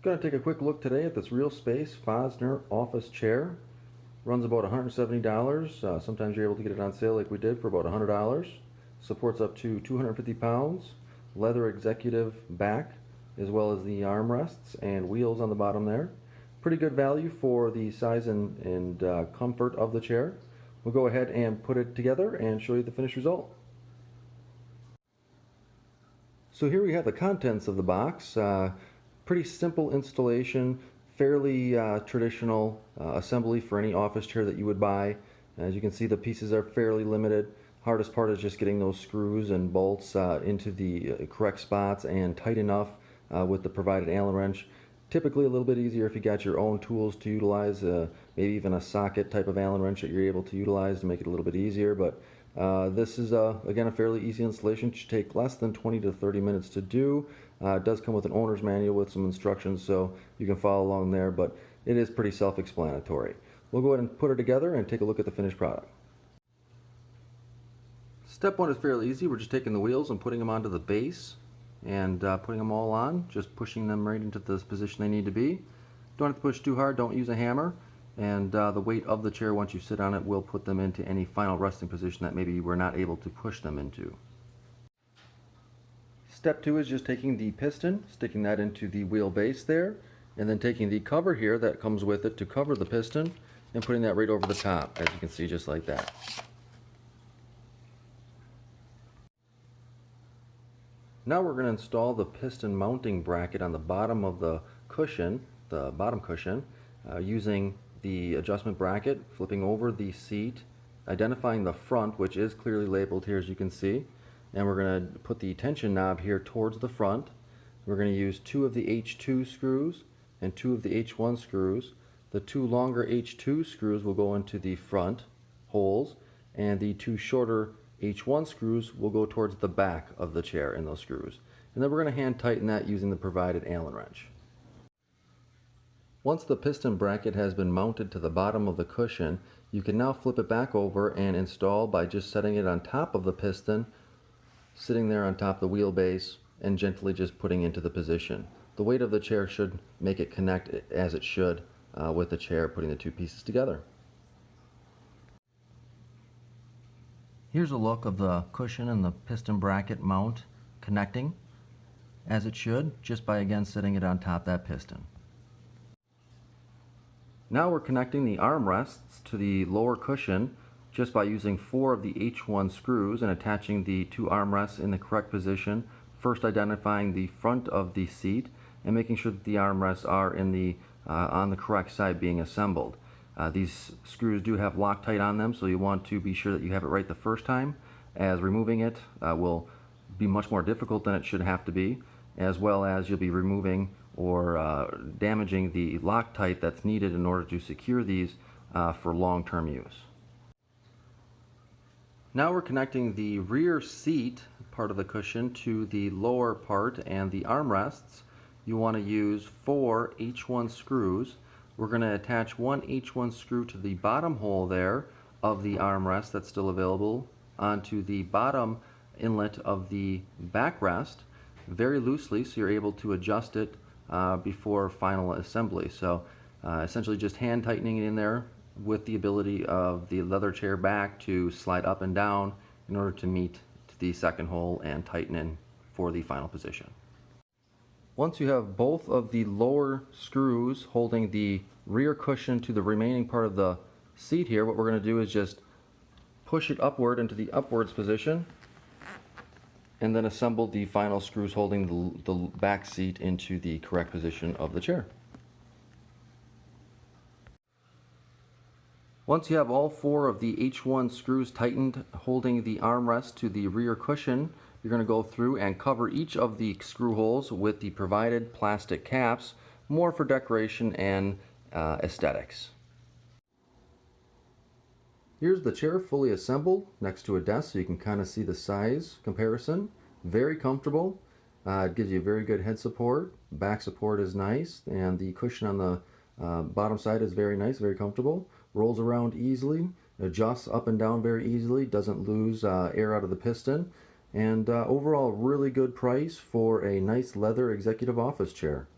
Going to take a quick look today at this Realspace Fosner office chair. Runs about $170. Sometimes you're able to get it on sale like we did for about $100. Supports up to 250 pounds. Leather executive back, as well as the armrests and wheels on the bottom there. Pretty good value for the size and comfort of the chair. We'll go ahead and put it together and show you the finished result. So here we have the contents of the box. Pretty simple installation, fairly traditional assembly for any office chair that you would buy. As you can see, the pieces are fairly limited. Hardest part is just getting those screws and bolts into the correct spots and tight enough with the provided Allen wrench. Typically a little bit easier if you got your own tools to utilize, maybe even a socket type of Allen wrench that you're able to utilize to make it a little bit easier. But this is again a fairly easy installation. It should take less than 20 to 30 minutes to do. It does come with an owner's manual with some instructions, so you can follow along there, but it is pretty self-explanatory. We'll go ahead and put it together and take a look at the finished product. Step one is fairly easy. We're just taking the wheels and putting them onto the base and putting them all on, just pushing them right into the position they need to be. Don't have to push too hard, don't use a hammer, and the weight of the chair once you sit on it will put them into any final resting position that maybe you were not able to push them into. Step two is just taking the piston, sticking that into the wheel base there, and then taking the cover here that comes with it to cover the piston and putting that right over the top, as you can see, just like that. Now we're going to install the piston mounting bracket on the bottom of the cushion, using the adjustment bracket, flipping over the seat, identifying the front, which is clearly labeled here as you can see, and we're going to put the tension knob here towards the front. We're going to use 2 of the H2 screws and 2 of the H1 screws. The 2 longer H2 screws will go into the front holes, and the 2 shorter H1 screws will go towards the back of the chair in those screws. And then we're going to hand tighten that using the provided Allen wrench. Once the piston bracket has been mounted to the bottom of the cushion, you can now flip it back over and install by just setting it on top of the piston, sitting there on top of the wheelbase, and gently just putting into the position. The weight of the chair should make it connect as it should with the chair, putting the 2 pieces together. Here's a look of the cushion and the piston bracket mount connecting as it should, just by again sitting it on top of that piston. Now we're connecting the armrests to the lower cushion just by using 4 of the H1 screws and attaching the 2 armrests in the correct position, first identifying the front of the seat and making sure that the armrests are in the on the correct side being assembled. These screws do have Loctite on them, so you want to be sure that you have it right the first time, as removing it will be much more difficult than it should have to be, as well as you'll be removing or damaging the Loctite that's needed in order to secure these for long-term use. Now we're connecting the rear seat part of the cushion to the lower part and the armrests. You want to use 4 H1 screws. We're going to attach 1 H1 screw to the bottom hole there of the armrest that's still available onto the bottom inlet of the backrest very loosely, so you're able to adjust it before final assembly. So essentially just hand tightening it in there with the ability of the leather chair back to slide up and down in order to meet the second hole and tighten in for the final position. Once you have both of the lower screws holding the rear cushion to the remaining part of the seat here, what we're going to do is just push it upward into the upwards position and then assemble the final screws holding the back seat into the correct position of the chair. Once you have all 4 of the H1 screws tightened holding the armrest to the rear cushion, you're going to go through and cover each of the screw holes with the provided plastic caps, more for decoration and aesthetics. Here's the chair fully assembled next to a desk, so you can kind of see the size comparison. Very comfortable. It gives you very good head support. Back support is nice, and the cushion on the bottom side is very nice, very comfortable. Rolls around easily, adjusts up and down very easily, doesn't lose air out of the piston, and overall really good price for a nice leather executive office chair.